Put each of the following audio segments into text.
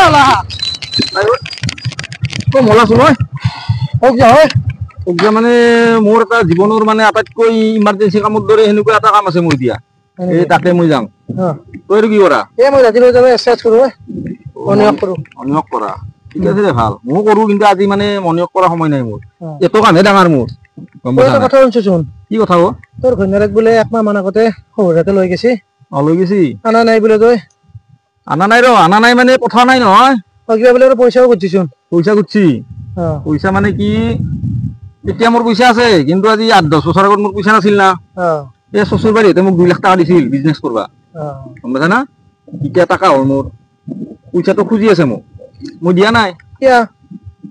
ওলা তো মলা শুনয় ওক যা হয় এতিয়া মানে মোৰ এটা জীৱনৰ মানে আটাইতকৈ ইমাৰ্জেঞ্চি কামৰ দৰে হেনেকুৱা এটা কাম আছে মোৰ এতিয়া এই তাকে মই যাম তই কি কৰা মই ৰাতিলৈ যাব এক্সাৰসাইজ কৰো অনিয়ক কৰা ঠিক আছে দে ভাল মই কৰো কিন্তু আজি মানে মনিয়ক কৰা সময় নাই মোৰ এটো কামহে ডাঙৰ মোৰ কথা শুনছোন কি কথা ও তোৰ ঘৈণীয়েক বোলে একমাহ মান আগতে শহুৰেকে লৈ গৈছি লৈ গৈছি আনা নাই বোলে তই আনা নাই মানে পঠা নাই নহয় কিবা বোলে পইচাও খুজিছোন পইচা খুজি পইচা মানে কি এতিয়া মোৰ পইচা আছে কিন্তু আজি 8-10 বছৰ আগত মোৰ পইচা নাছিল না এই শ্বশুৰ বাৰীতে মোক 2 লাখ টাকা দিছিল বিজনেছ কৰবা গম পাইছা না এতিয়া টাকা হ'ল মোৰ পইচাটো খুজি আছে মোক মই দিয়া নাই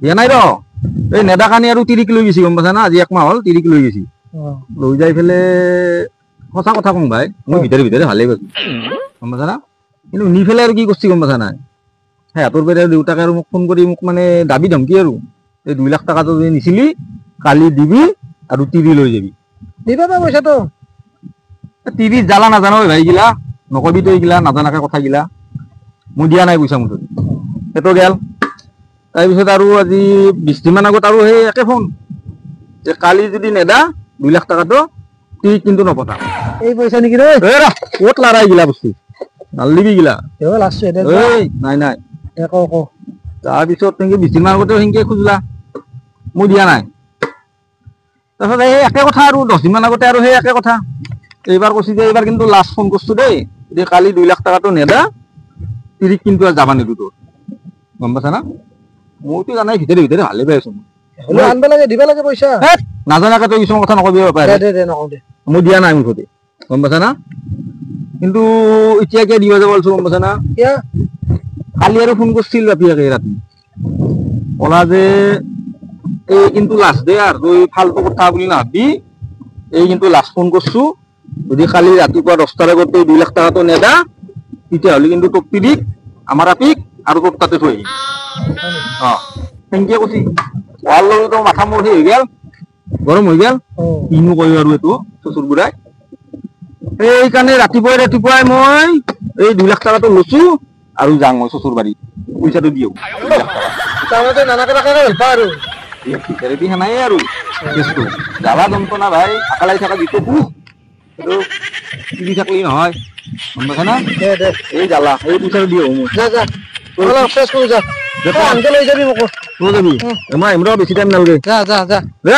দিয়া নাই এই নেদাকানি আৰু 30 লৈ গৈছি গম পাইছা না আজি 1 মাহ হ'ল 30 লৈ গৈছি লৈ যাই ফেলে সঁচা কথা কম ভাই মই ভিতৰে ভালেই পাইছো গম পাইছা না কিন্তু নি ফেলে আৰু কি কৰিছি গম পাইছা নাই সিহঁতৰ পৰা দেউতাকে আৰু মোক ফোন কৰি মোক মানে দাবী ধমকি আৰু এই 2 লাখ টাকাটো যে নিছিলি কালি দিবি আৰু 30 লৈ যাবি দিবা বা পইচাটো 30 জালা নাজানো ভাই গিলা নকবি তই গিলা নাজানাকে কথা গিলা মই দিয়া নাই পইচা মুঠত এটো গেল তাৰপিছত আৰু আজি 20 দিন মান আগত আৰু সেই একে ফোন যে কালি যদি নেদা 2 লাখ টাকাটো তুই কিন্তু নপঠা এই পইচা নেকি ৰে ক'ত লৰাই গিলা বস্তু নালিবি গিলা নাই তাৰপিছত তেনেকে 20 দিন মান আগতে সেনেকে খুজিলা মই দিয়া নাই তাৰপিছত এই একে কথা আৰু 10 দিন মান আগতে আৰু সেই একে কথা এইবাৰ কৈছি যে এইবাৰ কিন্তু লাষ্ট ফোন কৰিছো দেই যে কালি 2 লাখ টাকাটো নেদা 30 কিন্তু যাবা নিদু তোৰ গম পাইছা না মইতো জানাই ভিতৰে ভালে পাই আছো আনবা লাগে দিবা লাগে পইচা নাজানাকে তই কিছুমান কথা নকবি পাৰে মই দিয়া নাই মুঠতে গম পাইছা না কিন্তু এতিয়া কিয় দিবা যাব গম পাইছা না কালি আৰু ফোন কৰিছিল বাপিয়াকে ৰাতি কলা যে এই কিন্তু লাষ্ট দে আর তুই ফালতু কথা বলি নাভাবি এই কিন্তু লাষ্ট ফোন করছু যদি কালি ৰাতিপুৱা 10টার আগত তুই 2 লাখ টাকা তো নেদা তেতিয়াহ'লে কিন্তু তোক পিদিক আমার আপিক আৰু তোক তাতে থৈ সেনকে কৈছি কোৱাৰ লগে তো মাথা মোৰ হৈ গেল গৰম হৈ গেল কিনো কয় আৰু এইটো শ্বশুৰ বুঢ়াই এইকাৰণে ৰাতিপুৱাই মই এই 2 লাখ টাকাটো লৈছো আৰু যাং মই শ্বশুৰ বাৰী পইচাটো দিও তাহলে নানাকে টাকা হেল্পা আৰু থেৰাপি নাই আৰু কেছটো জ্বালা যন্ত্ৰণা ভাই আকালাই থাকা যিটো পুহ এইটো টিভি থাকলি নহয় গম পাইছা না এই জ্বালা এই পইচাটো দিও মই যা অলপ ফ্ৰেছ কৰি যা আনকে লৈ যাবি মোক লৈ যাবি মই এমৰা বেছি টাইম নালগে যা ৰে